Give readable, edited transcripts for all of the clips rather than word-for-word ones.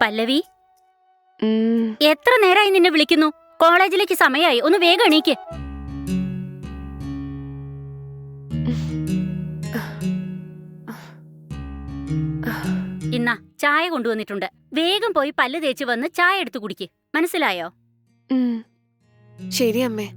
പല്ലവി, എത്ര നേരമായി നിന്നെ വിളിക്കുന്നു? കോളേജിലേക്ക് സമയമായി, ഒന്ന് വേഗം എണീക്ക്. ഇന്നാ ചായ കൊണ്ടുവന്നിട്ടുണ്ട്. വേഗം പോയി പല്ല് തേച്ച് വന്ന് ചായ എടുത്തു കുടിക്ക്. മനസ്സിലായോ? ശരി അമ്മേ.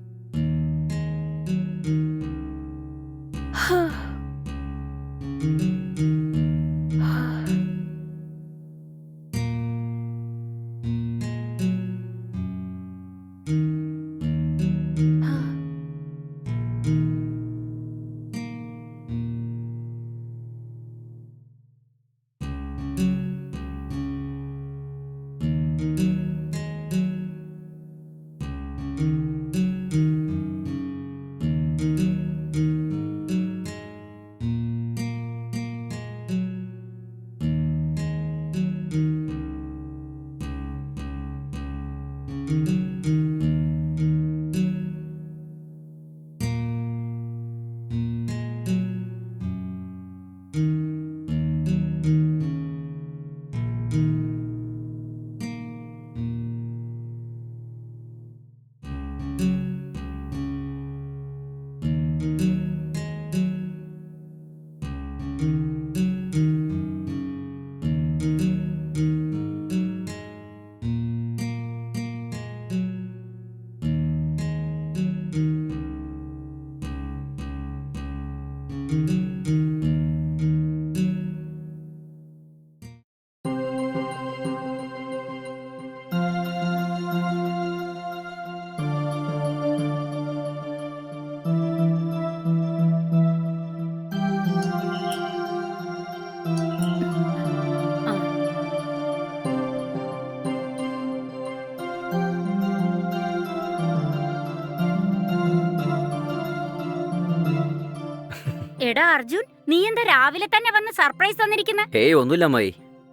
എടാ അർജുൻ, നീ എന്താ രാവിലെ തന്നെ വന്ന് സർപ്രൈസ് തന്നിരിക്കുന്നെ? ഹേയ്, ഒന്നുമില്ല അമ്മായി.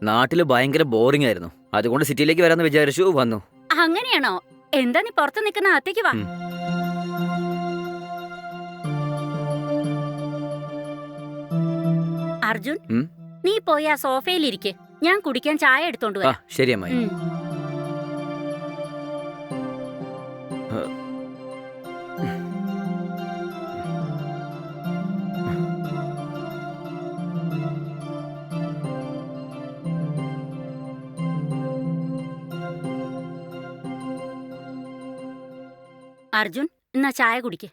നാട്ടില് ഭയങ്കര ബോറിംഗ് ആയിരുന്നു. അതുകൊണ്ട് സിറ്റിയിലേക്ക് വരാന്ന് വിചാരിച്ചു, വന്നു. അങ്ങനെയാണോ? എന്താ നീ പുറത്ത് നിൽക്കുന്ന? അകത്തേക്ക് വാ. അർജുൻ, നീ പോയി ആ സോഫയിലിരിക്കെ. ഞാൻ കുടിക്കാൻ ചായ എടുത്തോണ്ട് വരാം. ശരി അമ്മായി. അർജുൻ, എന്നാ ചായ കുടിക്ക്.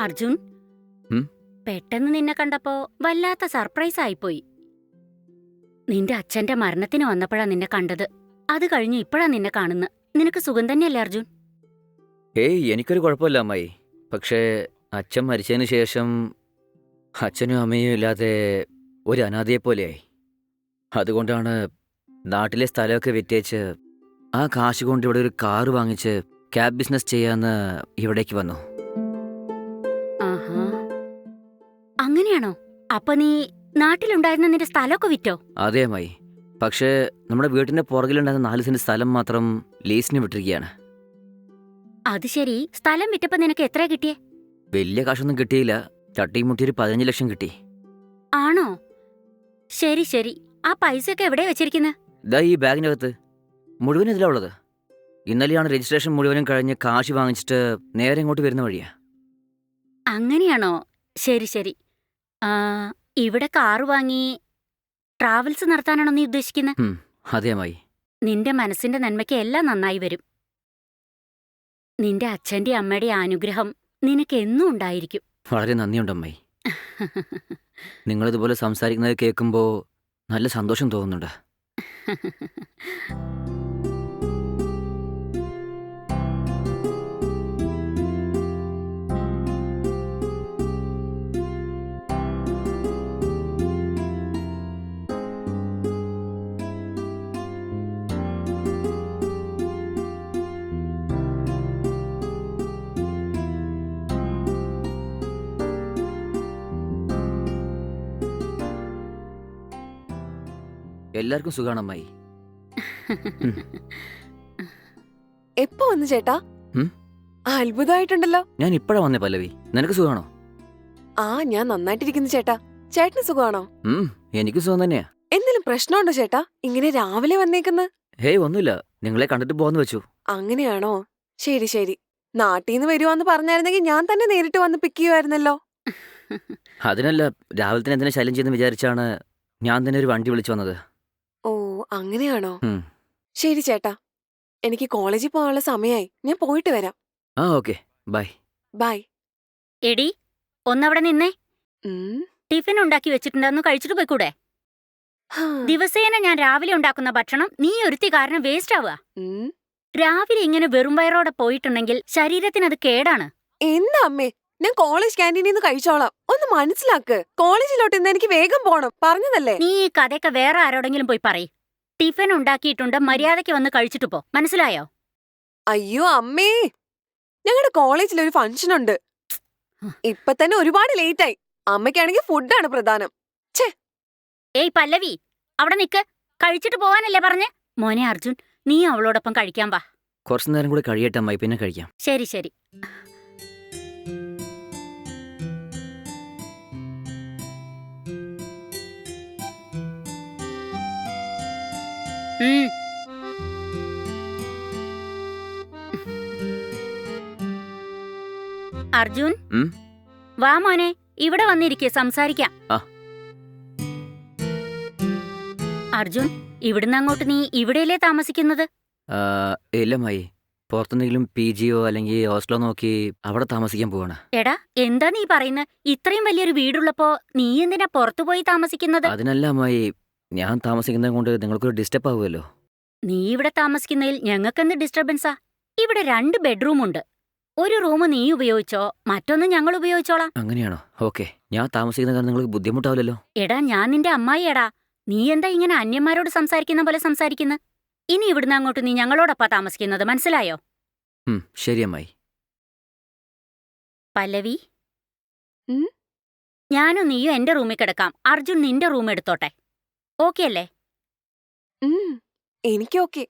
അർജുൻ, പെട്ടെന്ന് നിന്നെ കണ്ടപ്പോ വല്ലാത്ത സർപ്രൈസ് ആയിപ്പോയി. നിന്റെ അച്ഛന്റെ മരണത്തിന് വന്നപ്പോഴാ നിന്നെ കണ്ടത്. അത് കഴിഞ്ഞ് ഇപ്പോഴാ നിന്നെ കാണുന്നത്. നിനക്ക് സുഖം തന്നെയല്ലേ അർജുൻ? ഏയ്, എനിക്കൊരു കുഴപ്പമില്ല അമ്മായി. പക്ഷേ അച്ഛൻ മരിച്ചതിന് ശേഷം അച്ഛനും അമ്മയും ഇല്ലാതെ ഒരു അനാഥയെപ്പോലെയായി. അതുകൊണ്ടാണ് നാട്ടിലെ സ്ഥലമൊക്കെ വിറ്റേച്ച് ആ കാശ് കൊണ്ട് ഇവിടെ ഒരു കാറ് വാങ്ങിച്ച് ക്യാബ് ബിസിനസ് ചെയ്യാന്ന് ഇവിടേക്ക് വന്നു. അങ്ങനെയാണോ? അപ്പൊ നീ നാട്ടിലുണ്ടായിരുന്ന നിന്റെ സ്ഥലമൊക്കെ വിറ്റോ? അതെ അമ്മായി. പക്ഷേ നമ്മുടെ വീട്ടിന്റെ പുറകിലുണ്ടായിരുന്ന 4 സെന്റ് സ്ഥലം മാത്രം ലീസിന് വിട്ടിരിക്കുകയാണ്. അത് ശരി. സ്ഥലം വിറ്റപ്പോ നിനക്ക് എത്ര കിട്ടിയേ? വലിയ കാശൊന്നും കിട്ടിയില്ല. തട്ടിമുട്ടി ഒരു 15 ലക്ഷം കിട്ടി. ആണോ? ശരി ശരി. ആ പൈസയൊക്കെ എവിടെ വെച്ചിരിക്കുന്നത്? ഇതാ ഈ ബാഗിനകത്ത്. മുഴുവൻ ഇതിലാ ഉള്ളത്. ഇന്നലെയാണ് രജിസ്ട്രേഷൻ മുഴുവനും കഴിഞ്ഞ് കാശ് വാങ്ങിച്ചിട്ട് നേരെ ഇങ്ങോട്ട് വരുന്ന വഴിയാ. അങ്ങനെയാണോ? ശരി ശരി. ഇവിടെ കാറ് വാങ്ങി ട്രാവൽസ് നടത്താനാണോ നീ ഉദ്ദേശിക്കുന്നത്? അതെ അമ്മായി. നിന്റെ മനസ്സിന്റെ നന്മയ്ക്ക് എല്ലാം നന്നായി വരും. നിന്റെ അച്ഛന്റെ അമ്മയുടെ അനുഗ്രഹം നിനക്ക് എന്നും ഉണ്ടായിരിക്കും. വളരെ നന്ദിയുണ്ട് അമ്മായി. നിങ്ങളിതുപോലെ സംസാരിക്കുന്നത് കേൾക്കുമ്പോൾ നല്ല സന്തോഷം തോന്നുന്നുണ്ട്. എല്ലാവർക്കും സുഖാണ് അമ്മായി. എപ്പോ വന്നു ചേട്ടാ? ഉം? അത്ഭുതമായിട്ടുണ്ടല്ലോ. ഞാൻ ഇപ്പഴാ വന്നേ പല്ലവി. നിനക്ക് സുഖാണോ? ആ, ഞാൻ നന്നായിട്ടിരിക്കുന്നു ചേട്ടാ. ചേട്ടന് സുഖമാണോ? എനിക്ക് സുഖം തന്നെയാ. എന്തെങ്കിലും പ്രശ്നമുണ്ടോ ചേട്ടാ ഇങ്ങനെ രാവിലെ വന്നേക്കുന്ന്? ഹേയ് ഒന്നുമില്ല, നിങ്ങളെ കണ്ടിട്ട് പോവാന്ന് വെച്ചു. അങ്ങനെയാണോ? ശരി ശരി. നാട്ടീന്ന് വരുവാന്ന് പറഞ്ഞായിരുന്നെങ്കിൽ ഞാൻ തന്നെ നേരിട്ട് വന്ന് പിക്ക് ചെയ്യുമായിരുന്നല്ലോ. അതിനല്ല, രാവിലെ തന്നെ എന്തിനാ ശല്യം ചെയ്യുന്ന വിചാരിച്ചാണ് ഞാൻ തന്നെ ഒരു വണ്ടി വിളിച്ചു വന്നത്. ഓ, അങ്ങനെയാണോ? ഉം. ശരി ചേട്ടാ, എനിക്ക് കോളേജിൽ പോകാനുള്ള സമയമായി. ഞാൻ പോയിട്ട് വരാം. ആ ഓക്കെ, ബൈ. ബൈ. എടി, ഒന്നവിടെ നിന്നേ. ഉം. ടിഫിൻ ഉണ്ടാക്കി വെച്ചിട്ടുണ്ടെന്ന് കഴിച്ചിട്ട് പോയിക്കൂടെ? ഹാ. ദിവസേന ഞാൻ രാവിലെ ഉണ്ടാക്കുന്ന ഭക്ഷണം നീ ഒരുത്തി കാരണം വേസ്റ്റ് ആവുക. ഉം. രാവിലെ ഇങ്ങനെ വെറും വയറോടെ പോയിട്ടുണ്ടെങ്കിൽ ശരീരത്തിന് അത് കേടാണ്. എന്താ അമ്മേ, ഞാൻ കോളേജ് ക്യാൻറ്റീനിൽ നിന്ന് കഴിച്ചോളാം. ഒന്ന് മനസ്സിലാക്ക്. കോളേജിലോട്ട് ഇന്ന് എനിക്ക് വേഗം പോണം, പറഞ്ഞതല്ലേ. നീ ഈ കഥയൊക്കെ വേറെ ആരോടെങ്കിലും പോയി പറയ്. ടിഫിൻ ഉണ്ടാക്കിയിട്ടുണ്ട്, മര്യാദയ്ക്ക് വന്ന് കഴിച്ചിട്ട് പോ. മനസ്സിലായോ? അയ്യോ അമ്മേ, ഞങ്ങളുടെ കോളേജിൽ ഒരു ഫംഗ്ഷൻ ഉണ്ട്. ഇപ്പൊ തന്നെ ഒരുപാട് ലേറ്റ് ആയി. അമ്മയ്ക്കാണെങ്കിൽ ഫുഡാണ് പ്രധാനം. ഏയ് പല്ലവി, അവിടെ നിക്ക്. കഴിച്ചിട്ട് പോവാനല്ലേ പറഞ്ഞേ? മോനെ അർജുൻ, നീ അവളോടൊപ്പം കഴിക്കാൻ വാ. കുറച്ചു നേരം കൂടെ കഴിയട്ടെ അമ്മായി, പിന്നെ കഴിക്കാം. ശരി ശരി. ഉം. അർജുൻ, ഉം? വാ മോനെ, ഇവിടെ വന്നിരിക്കെ സംസാരിക്കാം. ആ. അർജുൻ, ഇവിടുന്ന് അങ്ങോട്ട് നീ ഇവിടെയല്ലേ താമസിക്കുന്നത്? ആ, ഇല്ല അമ്മായി, പുറത്തെന്തെങ്കിലും PGയോ അല്ലെങ്കിൽ ഹോസ്റ്റലോ നോക്കി അവിടെ താമസിക്കാൻ പോവാണ്. എടാ, എന്താ നീ പറയുന്നത്? ഇത്രയും വലിയൊരു വീടുള്ളപ്പോ നീ എന്തിനാ പുറത്തുപോയി താമസിക്കുന്നത്? അതിനല്ല അമ്മായി, ഞാൻ താമസിക്കുന്നത് കൊണ്ട് നിങ്ങൾക്കൊരു ഡിസ്റ്റർബ് ആവുമല്ലോ. നീ ഇവിടെ താമസിക്കുന്നതിൽ ഞങ്ങൾക്കെന്ത് ഡിസ്റ്റർബൻസാ? ഇവിടെ 2 ബെഡ്റൂം ഉണ്ട്. ഒരു റൂം നീ ഉപയോഗിച്ചോ, മറ്റൊന്ന് ഞങ്ങൾ ഉപയോഗിച്ചോളാം. അങ്ങനെയാണോ? ഓക്കെ, ഞാൻ താമസിക്കുന്ന കാരണം നിങ്ങൾക്ക് ബുദ്ധിമുട്ടാവില്ലല്ലോ. എടാ, ഞാൻ നിന്റെ അമ്മായി. എടാ, നീ എന്താ ഇങ്ങനെ അന്യന്മാരോട് സംസാരിക്കുന്ന പോലെ സംസാരിക്കുന്നത്? ഇനി ഇവിടുന്ന് അങ്ങോട്ട് നീ ഞങ്ങളോടൊപ്പാ താമസിക്കുന്നത്, മനസ്സിലായോ? ശരി അമ്മായി. പല്ലവി, ഉം? ഞാനും നീയും എന്റെ റൂമിൽ കിടക്കാം. അർജുൻ നിന്റെ റൂം എടുത്തോട്ടെ. ഓക്കെ അല്ലേ? എനിക്ക് ഓക്കെ.